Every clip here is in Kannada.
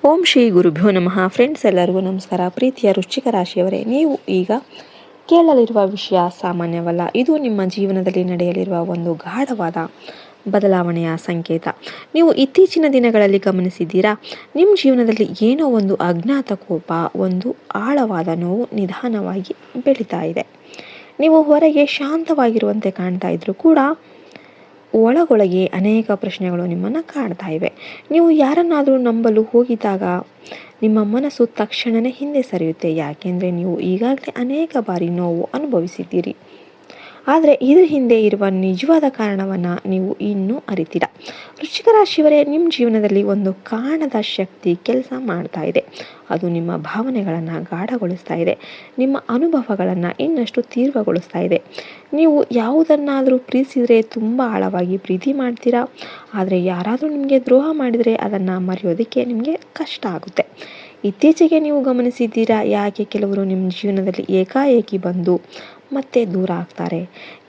ಓಂ ಶ್ರೀ ಗುರುಭ್ಯೋ ನಮಃ. ಫ್ರೆಂಡ್ಸ್, ಎಲ್ಲರಿಗೂ ನಮಸ್ಕಾರ. ಪ್ರೀತಿಯ ವೃಶ್ಚಿಕ ರಾಶಿಯವರೇ, ನೀವು ಈಗ ಕೇಳಲಿರುವ ವಿಷಯ ಸಾಮಾನ್ಯವಲ್ಲ. ಇದು ನಿಮ್ಮ ಜೀವನದಲ್ಲಿ ನಡೆಯಲಿರುವ ಒಂದು ಗಾಢವಾದ ಬದಲಾವಣೆಯ ಸಂಕೇತ. ನೀವು ಇತ್ತೀಚಿನ ದಿನಗಳಲ್ಲಿ ಗಮನಿಸಿದ್ದೀರಾ, ನಿಮ್ಮ ಜೀವನದಲ್ಲಿ ಏನೋ ಒಂದು ಅಜ್ಞಾತ ಕೋಪ, ಒಂದು ಆಳವಾದ ನೋವು ನಿಧಾನವಾಗಿ ಬೆಳೀತಾ ಇದೆ. ನೀವು ಹೊರಗೆ ಶಾಂತವಾಗಿರುವಂತೆ ಕಾಣ್ತಾ ಇದ್ರೂ ಕೂಡ ಒಳಗೊಳಗೆ ಅನೇಕ ಪ್ರಶ್ನೆಗಳು ನಿಮ್ಮನ್ನು ಕಾಡ್ತಾ ಇವೆ. ನೀವು ಯಾರನ್ನಾದರೂ ನಂಬಲು ಹೋಗಿದ್ದಾಗ ನಿಮ್ಮ ಮನಸ್ಸು ತಕ್ಷಣವೇ ಹಿಂದೆ ಸರಿಯುತ್ತೆ. ಯಾಕೆಂದರೆ ನೀವು ಈಗಾಗಲೇ ಅನೇಕ ಬಾರಿ ನೋವು ಅನುಭವಿಸಿದ್ದೀರಿ. ಆದರೆ ಇದ್ರ ಹಿಂದೆ ಇರುವ ನಿಜವಾದ ಕಾರಣವನ್ನು ನೀವು ಇನ್ನೂ ಅರಿತೀರ. ವೃಶ್ಚಿಕ ರಾಶಿಯವರೇ, ನಿಮ್ಮ ಜೀವನದಲ್ಲಿ ಒಂದು ಕಾಣದ ಶಕ್ತಿ ಕೆಲಸ ಮಾಡ್ತಾ ಇದೆ. ಅದು ನಿಮ್ಮ ಭಾವನೆಗಳನ್ನು ಗಾಢಗೊಳಿಸ್ತಾ ಇದೆ, ನಿಮ್ಮ ಅನುಭವಗಳನ್ನು ಇನ್ನಷ್ಟು ತೀವ್ರಗೊಳಿಸ್ತಾ ಇದೆ. ನೀವು ಯಾವುದನ್ನಾದರೂ ಪ್ರೀತಿಸಿದರೆ ತುಂಬ ಆಳವಾಗಿ ಪ್ರೀತಿ ಮಾಡ್ತೀರಾ. ಆದರೆ ಯಾರಾದರೂ ನಿಮಗೆ ದ್ರೋಹ ಮಾಡಿದರೆ ಅದನ್ನು ಮರೆಯೋದಕ್ಕೆ ನಿಮಗೆ ಕಷ್ಟ ಆಗುತ್ತೆ. ಇತ್ತೀಚೆಗೆ ನೀವು ಗಮನಿಸಿದ್ದೀರಾ, ಯಾಕೆ ಕೆಲವರು ನಿಮ್ಮ ಜೀವನದಲ್ಲಿ ಏಕಾಏಕಿ ಬಂದು ಮತ್ತೆ ದೂರ ಆಗ್ತಾರೆ?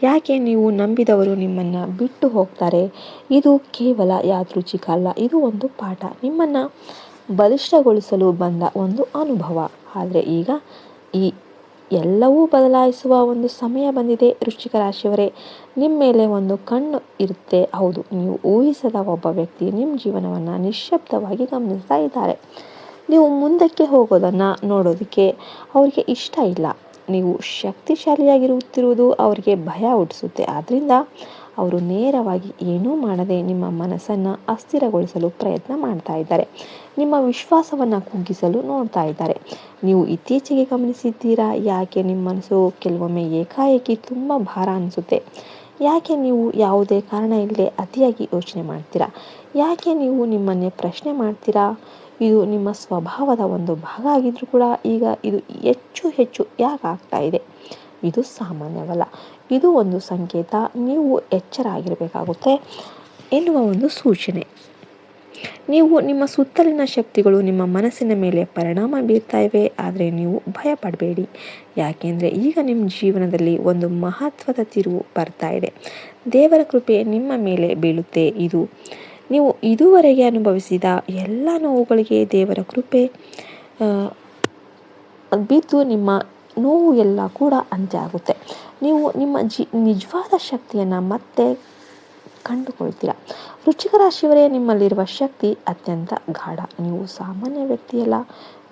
ಯಾಕೆ ನೀವು ನಂಬಿದವರು ನಿಮ್ಮನ್ನು ಬಿಟ್ಟು ಹೋಗ್ತಾರೆ? ಇದು ಕೇವಲ ಯಾದೃಚ್ಛಿಕ ಅಲ್ಲ, ಇದು ಒಂದು ಪಾಠ, ನಿಮ್ಮನ್ನು ಬಲಿಷ್ಠಗೊಳಿಸಲು ಬಂದ ಒಂದು ಅನುಭವ. ಆದರೆ ಈಗ ಈ ಎಲ್ಲವೂ ಬದಲಾಯಿಸುವ ಒಂದು ಸಮಯ ಬಂದಿದೆ. ವೃಶ್ಚಿಕ ರಾಶಿಯವರೇ, ನಿಮ್ಮ ಮೇಲೆ ಒಂದು ಕಣ್ಣು ಇರುತ್ತೆ. ಹೌದು, ನೀವು ಊಹಿಸದ ಒಬ್ಬ ವ್ಯಕ್ತಿ ನಿಮ್ಮ ಜೀವನವನ್ನು ನಿಶ್ಶಬ್ದವಾಗಿ ಗಮನಿಸ್ತಾ ಇದ್ದಾರೆ. ನೀವು ಮುಂದಕ್ಕೆ ಹೋಗೋದನ್ನು ನೋಡೋದಕ್ಕೆ ಅವರಿಗೆ ಇಷ್ಟ ಇಲ್ಲ. ನೀವು ಶಕ್ತಿಶಾಲಿಯಾಗಿರುತ್ತಿರುವುದು ಅವರಿಗೆ ಭಯ ಹುಟ್ಟಿಸುತ್ತೆ. ಆದ್ದರಿಂದ ಅವರು ನೇರವಾಗಿ ಏನೂ ಮಾಡದೆ ನಿಮ್ಮ ಮನಸ್ಸನ್ನು ಅಸ್ಥಿರಗೊಳಿಸಲು ಪ್ರಯತ್ನ ಮಾಡ್ತಾ ಇದ್ದಾರೆ. ನಿಮ್ಮ ವಿಶ್ವಾಸವನ್ನು ಕುಗ್ಗಿಸಲು ನೋಡ್ತಾ ಇದ್ದಾರೆ. ನೀವು ಇತ್ತೀಚೆಗೆ ಗಮನಿಸಿದ್ದೀರಾ, ಯಾಕೆ ನಿಮ್ಮ ಮನಸ್ಸು ಕೆಲವೊಮ್ಮೆ ಏಕಾಏಕಿ ತುಂಬ ಭಾರ ಅನಿಸುತ್ತೆ? ಯಾಕೆ ನೀವು ಯಾವುದೇ ಕಾರಣ ಇಲ್ಲದೆ ಅತಿಯಾಗಿ ಯೋಚನೆ ಮಾಡ್ತೀರಾ? ಯಾಕೆ ನೀವು ನಿಮ್ಮನ್ನೇ ಪ್ರಶ್ನೆ ಮಾಡ್ತೀರಾ? ಇದು ನಿಮ್ಮ ಸ್ವಭಾವದ ಒಂದು ಭಾಗ ಆಗಿದ್ರೂ ಕೂಡ ಈಗ ಇದು ಹೆಚ್ಚು ಯಾಕೆ ಆಗ್ತಾ ಇದೆ? ಇದು ಸಾಮಾನ್ಯವಲ್ಲ, ಇದು ಒಂದು ಸಂಕೇತ. ನೀವು ಎಚ್ಚರ ಆಗಿರಬೇಕಾಗುತ್ತೆ ಎನ್ನುವ ಒಂದು ಸೂಚನೆ. ನೀವು ನಿಮ್ಮ ಸುತ್ತಲಿನ ಶಕ್ತಿಗಳು ನಿಮ್ಮ ಮನಸ್ಸಿನ ಮೇಲೆ ಪರಿಣಾಮ ಬೀರ್ತಾ ಇವೆ. ಆದರೆ ನೀವು ಭಯಪಡಬೇಡಿ, ಯಾಕೆಂದರೆ ಈಗ ನಿಮ್ಮ ಜೀವನದಲ್ಲಿ ಒಂದು ಮಹತ್ವದ ತಿರುವು ಬರ್ತಾ ಇದೆ. ದೇವರ ಕೃಪೆ ನಿಮ್ಮ ಮೇಲೆ ಬೀಳುತ್ತೆ. ಇದು ನೀವು ಇದುವರೆಗೆ ಅನುಭವಿಸಿದ ಎಲ್ಲ ನೋವುಗಳಿಗೆ ದೇವರ ಕೃಪೆ ಬಿದ್ದು ನಿಮ್ಮ ನೋವು ಎಲ್ಲ ಕೂಡ ಅಂತ್ಯ ಆಗುತ್ತೆ. ನೀವು ನಿಮ್ಮ ನಿಜವಾದ ಶಕ್ತಿಯನ್ನು ಮತ್ತೆ ಕಂಡುಕೊಳ್ತೀರ. ವೃಶ್ಚಿಕ ರಾಶಿಯವರೇ, ನಿಮ್ಮಲ್ಲಿರುವ ಶಕ್ತಿ ಅತ್ಯಂತ ಗಾಢ. ನೀವು ಸಾಮಾನ್ಯ ವ್ಯಕ್ತಿಯಲ್ಲ,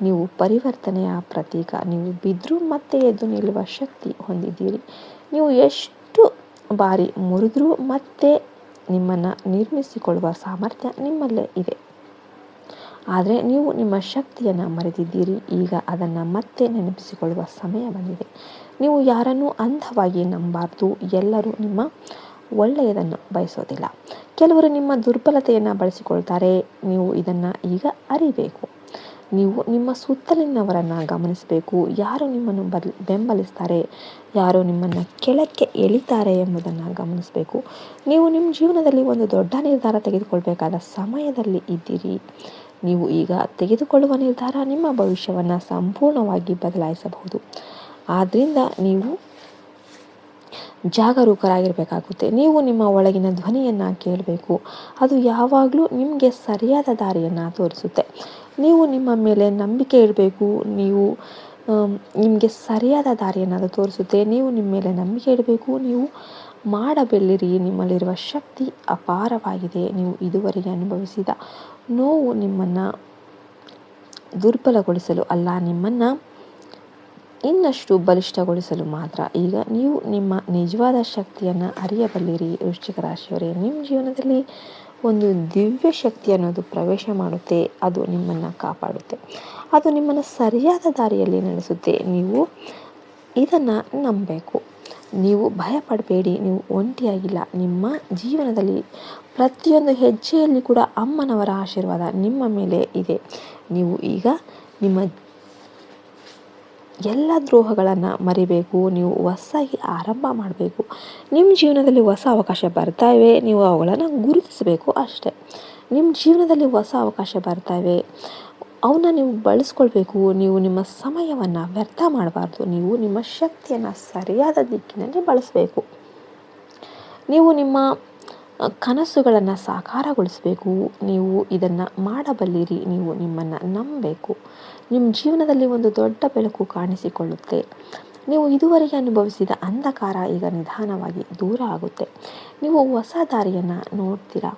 ನೀವು ಪರಿವರ್ತನೆಯ ಪ್ರತೀಕ. ನೀವು ಬಿದ್ದರೂ ಮತ್ತೆ ಎದ್ದು ನಿಲ್ಲುವ ಶಕ್ತಿ ಹೊಂದಿದ್ದೀರಿ. ನೀವು ಎಷ್ಟು ಬಾರಿ ಮುರಿದ್ರೂ ಮತ್ತೆ ನಿಮ್ಮನ್ನು ನಿರ್ಮಿಸಿಕೊಳ್ಳುವ ಸಾಮರ್ಥ್ಯ ನಿಮ್ಮಲ್ಲೇ ಇದೆ. ಆದರೆ ನೀವು ನಿಮ್ಮ ಶಕ್ತಿಯನ್ನು ಮರೆತಿದ್ದೀರಿ. ಈಗ ಅದನ್ನು ಮತ್ತೆ ನೆನಪಿಸಿಕೊಳ್ಳುವ ಸಮಯ ಬಂದಿದೆ. ನೀವು ಯಾರನ್ನೂ ಅಂಧವಾಗಿ ನಂಬಬಾರ್ದು. ಎಲ್ಲರೂ ನಿಮ್ಮ ಒಳ್ಳೆಯದನ್ನು ಬಯಸೋದಿಲ್ಲ. ಕೆಲವರು ನಿಮ್ಮ ದುರ್ಬಲತೆಯನ್ನು ಬಳಸಿಕೊಳ್ತಾರೆ. ನೀವು ಇದನ್ನು ಈಗ ಅರಿಬೇಕು. ನೀವು ನಿಮ್ಮ ಸುತ್ತಲಿನವರನ್ನು ಗಮನಿಸಬೇಕು. ಯಾರು ನಿಮ್ಮನ್ನು ಬೆಂಬಲಿಸ್ತಾರೆ, ಯಾರು ನಿಮ್ಮನ್ನು ಕೆಳಕ್ಕೆ ಎಳಿತಾರೆ ಎಂಬುದನ್ನು ಗಮನಿಸಬೇಕು. ನೀವು ನಿಮ್ಮ ಜೀವನದಲ್ಲಿ ಒಂದು ದೊಡ್ಡ ನಿರ್ಧಾರ ತೆಗೆದುಕೊಳ್ಬೇಕಾದ ಸಮಯದಲ್ಲಿ ಇದ್ದೀರಿ. ನೀವು ಈಗ ತೆಗೆದುಕೊಳ್ಳುವ ನಿರ್ಧಾರ ನಿಮ್ಮ ಭವಿಷ್ಯವನ್ನು ಸಂಪೂರ್ಣವಾಗಿ ಬದಲಾಯಿಸಬಹುದು. ಆದ್ದರಿಂದ ನೀವು ಜಾಗರೂಕರಾಗಿರಬೇಕಾಗುತ್ತೆ. ನೀವು ನಿಮ್ಮ ಒಳಗಿನ ಧ್ವನಿಯನ್ನು ಕೇಳಬೇಕು. ಅದು ಯಾವಾಗಲೂ ನಿಮಗೆ ಸರಿಯಾದ ದಾರಿಯನ್ನು ತೋರಿಸುತ್ತೆ. ನೀವು ನಿಮ್ಮ ಮೇಲೆ ನಂಬಿಕೆ ಇಡಬೇಕು. ನಿಮಗೆ ಸರಿಯಾದ ದಾರಿಯನ್ನು ಅದು ತೋರಿಸುತ್ತೆ. ನೀವು ನಿಮ್ಮ ಮೇಲೆ ನಂಬಿಕೆ ಇಡಬೇಕು. ನೀವು ಮಾಡಬಲ್ಲಿರಿ. ನಿಮ್ಮಲ್ಲಿರುವ ಶಕ್ತಿ ಅಪಾರವಾಗಿದೆ. ನೀವು ಇದುವರೆಗೆ ಅನುಭವಿಸಿದ ನೋವು ನಿಮ್ಮನ್ನು ದುರ್ಬಲಗೊಳಿಸಲು ಅಲ್ಲ, ನಿಮ್ಮನ್ನು ಇನ್ನಷ್ಟು ಬಲಿಷ್ಠಗೊಳಿಸಲು ಮಾತ್ರ. ಈಗ ನೀವು ನಿಮ್ಮ ನಿಜವಾದ ಶಕ್ತಿಯನ್ನು ಅರಿಯಬಲ್ಲಿರಿ. ವೃಶ್ಚಿಕ ರಾಶಿಯವರೇ, ನಿಮ್ಮ ಜೀವನದಲ್ಲಿ ಒಂದು ದಿವ್ಯ ಶಕ್ತಿ ಅನ್ನೋದು ಪ್ರವೇಶ ಮಾಡುತ್ತೆ. ಅದು ನಿಮ್ಮನ್ನು ಕಾಪಾಡುತ್ತೆ. ಅದು ನಿಮ್ಮನ್ನು ಸರಿಯಾದ ದಾರಿಯಲ್ಲಿ ನಡೆಸುತ್ತೆ. ನೀವು ಇದನ್ನು ನಂಬಬೇಕು. ನೀವು ಭಯಪಡಬೇಡಿ. ನೀವು ಒಂಟಿಯಾಗಿಲ್ಲ. ನಿಮ್ಮ ಜೀವನದಲ್ಲಿ ಪ್ರತಿಯೊಂದು ಹೆಜ್ಜೆಯಲ್ಲಿ ಕೂಡ ಅಮ್ಮನವರ ಆಶೀರ್ವಾದ ನಿಮ್ಮ ಮೇಲೆ ಇದೆ. ನೀವು ಈಗ ನಿಮ್ಮ ಎಲ್ಲ ದ್ರೋಹಗಳನ್ನು ಮರಿಬೇಕು. ನೀವು ಹೊಸದಾಗಿ ಆರಂಭ ಮಾಡಬೇಕು. ನಿಮ್ಮ ಜೀವನದಲ್ಲಿ ಹೊಸ ಅವಕಾಶ ಬರ್ತಾ ಇವೆ. ನೀವು ಅವುಗಳನ್ನು ಗುರುತಿಸಬೇಕು ಅಷ್ಟೇ. ನಿಮ್ಮ ಜೀವನದಲ್ಲಿ ಹೊಸ ಅವಕಾಶ ಬರ್ತಾ ಇವೆ, ಅವನ್ನ ನೀವು ಬಳಸ್ಕೊಳ್ಬೇಕು. ನೀವು ನಿಮ್ಮ ಸಮಯವನ್ನು ವ್ಯರ್ಥ ಮಾಡಬಾರ್ದು. ನೀವು ನಿಮ್ಮ ಶಕ್ತಿಯನ್ನು ಸರಿಯಾದ ದಿಕ್ಕಿನಲ್ಲಿ ಬಳಸಬೇಕು. ನೀವು ನಿಮ್ಮ ಕನಸುಗಳನ್ನು ಸಾಕಾರಗೊಳಿಸಬೇಕು. ನೀವು ಇದನ್ನು ಮಾಡಬಲ್ಲಿರಿ. ನೀವು ನಿಮ್ಮನ್ನು ನಂಬಬೇಕು. ನಿಮ್ಮ ಜೀವನದಲ್ಲಿ ಒಂದು ದೊಡ್ಡ ಬೆಳಕು ಕಾಣಿಸಿಕೊಳ್ಳುತ್ತೆ. ನೀವು ಇದುವರೆಗೆ ಅನುಭವಿಸಿದ ಅಂಧಕಾರ ಈಗ ನಿಧಾನವಾಗಿ ದೂರ ಆಗುತ್ತೆ. ನೀವು ಹೊಸ ದಾರಿಯನ್ನು ನೋಡ್ತೀರಾ.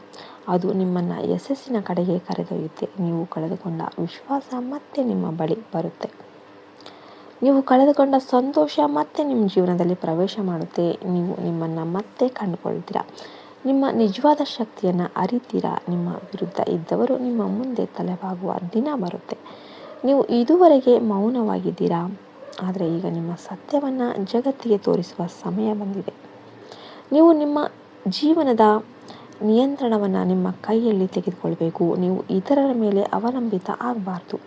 ಅದು ನಿಮ್ಮನ್ನು ಯಶಸ್ಸಿನ ಕಡೆಗೆ ಕರೆದೊಯ್ಯುತ್ತೆ. ನೀವು ಕಳೆದುಕೊಂಡ ವಿಶ್ವಾಸ ಮತ್ತೆ ನಿಮ್ಮ ಬಳಿ ಬರುತ್ತೆ. ನೀವು ಕಳೆದುಕೊಂಡ ಸಂತೋಷ ಮತ್ತೆ ನಿಮ್ಮ ಜೀವನದಲ್ಲಿ ಪ್ರವೇಶ ಮಾಡುತ್ತೆ. ನೀವು ನಿಮ್ಮನ್ನು ಮತ್ತೆ ಕಂಡುಕೊಳ್ತೀರಾ. ನಿಮ್ಮ ನಿಜವಾದ ಶಕ್ತಿಯನ್ನು ಅರಿತೀರಾ. ನಿಮ್ಮ ವಿರುದ್ಧ ಇದ್ದವರು ನಿಮ್ಮ ಮುಂದೆ ತಲೆಬಾಗುವ ದಿನ ಬರುತ್ತೆ. ನೀವು ಇದುವರೆಗೆ ಮೌನವಾಗಿದ್ದೀರಾ, ಆದರೆ ಈಗ ನಿಮ್ಮ ಸತ್ಯವನ್ನು ಜಗತ್ತಿಗೆ ತೋರಿಸುವ ಸಮಯ ಬಂದಿದೆ. ನೀವು ನಿಮ್ಮ ಜೀವನದ ನಿಯಂತ್ರಣವನ್ನು ನಿಮ್ಮ ಕೈಯಲ್ಲಿ ತೆಗೆದುಕೊಳ್ಬೇಕು. ನೀವು ಇತರರ ಮೇಲೆ ಅವಲಂಬಿತ ಆಗಬಾರ್ದು.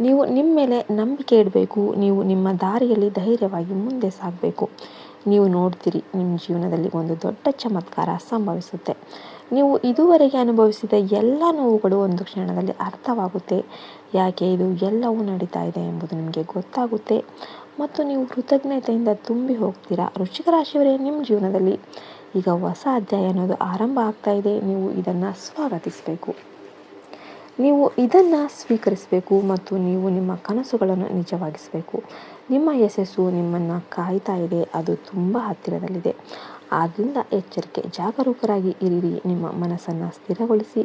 ನೀವು ನಿಮ್ಮ ಮೇಲೆ ನಂಬಿಕೆ ಇಡಬೇಕು. ನೀವು ನಿಮ್ಮ ದಾರಿಯಲ್ಲಿ ಧೈರ್ಯವಾಗಿ ಮುಂದೆ ಸಾಗಬೇಕು. ನೀವು ನೋಡ್ತೀರಿ, ನಿಮ್ಮ ಜೀವನದಲ್ಲಿ ಒಂದು ದೊಡ್ಡ ಚಮತ್ಕಾರ ಸಂಭವಿಸುತ್ತೆ. ನೀವು ಇದುವರೆಗೆ ಅನುಭವಿಸಿದ ಎಲ್ಲ ನೋವುಗಳು ಒಂದು ಕ್ಷಣದಲ್ಲಿ ಅರ್ಥವಾಗುತ್ತೆ. ಯಾಕೆ ಇದು ಎಲ್ಲವೂ ನಡೀತಾ ಇದೆ ಎಂಬುದು ನಿಮಗೆ ಗೊತ್ತಾಗುತ್ತೆ ಮತ್ತು ನೀವು ಕೃತಜ್ಞತೆಯಿಂದ ತುಂಬಿ ಹೋಗ್ತೀರಾ. ವೃಶ್ಚಿಕ ರಾಶಿಯವರೇ, ನಿಮ್ಮ ಜೀವನದಲ್ಲಿ ಈಗ ಹೊಸ ಅಧ್ಯಾಯ ಅನ್ನೋದು ಆರಂಭ ಆಗ್ತಾ ಇದೆ. ನೀವು ಇದನ್ನು ಸ್ವಾಗತಿಸಬೇಕು. ನೀವು ಇದನ್ನು ಸ್ವೀಕರಿಸಬೇಕು ಮತ್ತು ನೀವು ನಿಮ್ಮ ಕನಸುಗಳನ್ನು ನಿಜವಾಗಿಸಬೇಕು. ನಿಮ್ಮ ಯಶಸ್ಸು ನಿಮ್ಮನ್ನು ಕಾಯ್ತಾ ಇದೆ. ಅದು ತುಂಬ ಹತ್ತಿರದಲ್ಲಿದೆ. ಆದ್ದರಿಂದ ಎಚ್ಚರಿಕೆ, ಜಾಗರೂಕರಾಗಿ ಇರಿರಿ. ನಿಮ್ಮ ಮನಸ್ಸನ್ನು ಸ್ಥಿರಗೊಳಿಸಿ,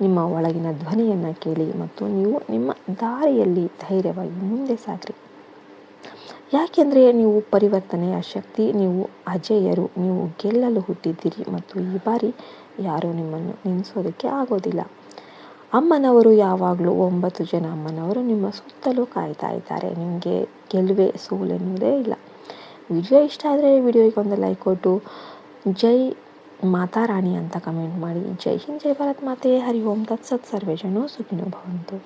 ನಿಮ್ಮ ಒಳಗಿನ ಧ್ವನಿಯನ್ನು ಕೇಳಿ ಮತ್ತು ನೀವು ನಿಮ್ಮ ದಾರಿಯಲ್ಲಿ ಧೈರ್ಯವಾಗಿ ಮುಂದೆ ಸಾಗಿರಿ. ಯಾಕೆಂದರೆ ನೀವು ಪರಿವರ್ತನೆಯ ಶಕ್ತಿ. ನೀವು ಅಜೇಯರು. ನೀವು ಗೆಲ್ಲಲು ಹುಟ್ಟಿದ್ದೀರಿ ಮತ್ತು ಈ ಬಾರಿ ಯಾರೂ ನಿಮ್ಮನ್ನು ನಿಲ್ಲಿಸೋದಕ್ಕೆ ಆಗೋದಿಲ್ಲ. ಅಮ್ಮನವರು ಯಾವಾಗಲೂ 9 ಜನ ಅಮ್ಮನವರು ನಿಮ್ಮ ಸುತ್ತಲೂ ಕಾಯ್ತಾ ಇದ್ದಾರೆ. ನಿಮಗೆ ಗೆಲುವೆ ಸೋಲೆನ್ನುವುದೇ ಇಲ್ಲ. ವಿಡಿಯೋ ಇಷ್ಟ ಆದರೆ ವಿಡಿಯೋಗೆ ಒಂದು ಲೈಕ್ ಕೊಟ್ಟು ಜೈ ಮಾತಾ ರಾಣಿ ಅಂತ ಕಮೆಂಟ್ ಮಾಡಿ. ಜೈ ಹಿಂದ್, ಜೈ ಭಾರತ್ ಮಾತೆ. ಹರಿ ಓಂ ತತ್ಸತ್. ಸರ್ವೇ ಜನೋ ಸುಖಿನೋ ಭವಂತು.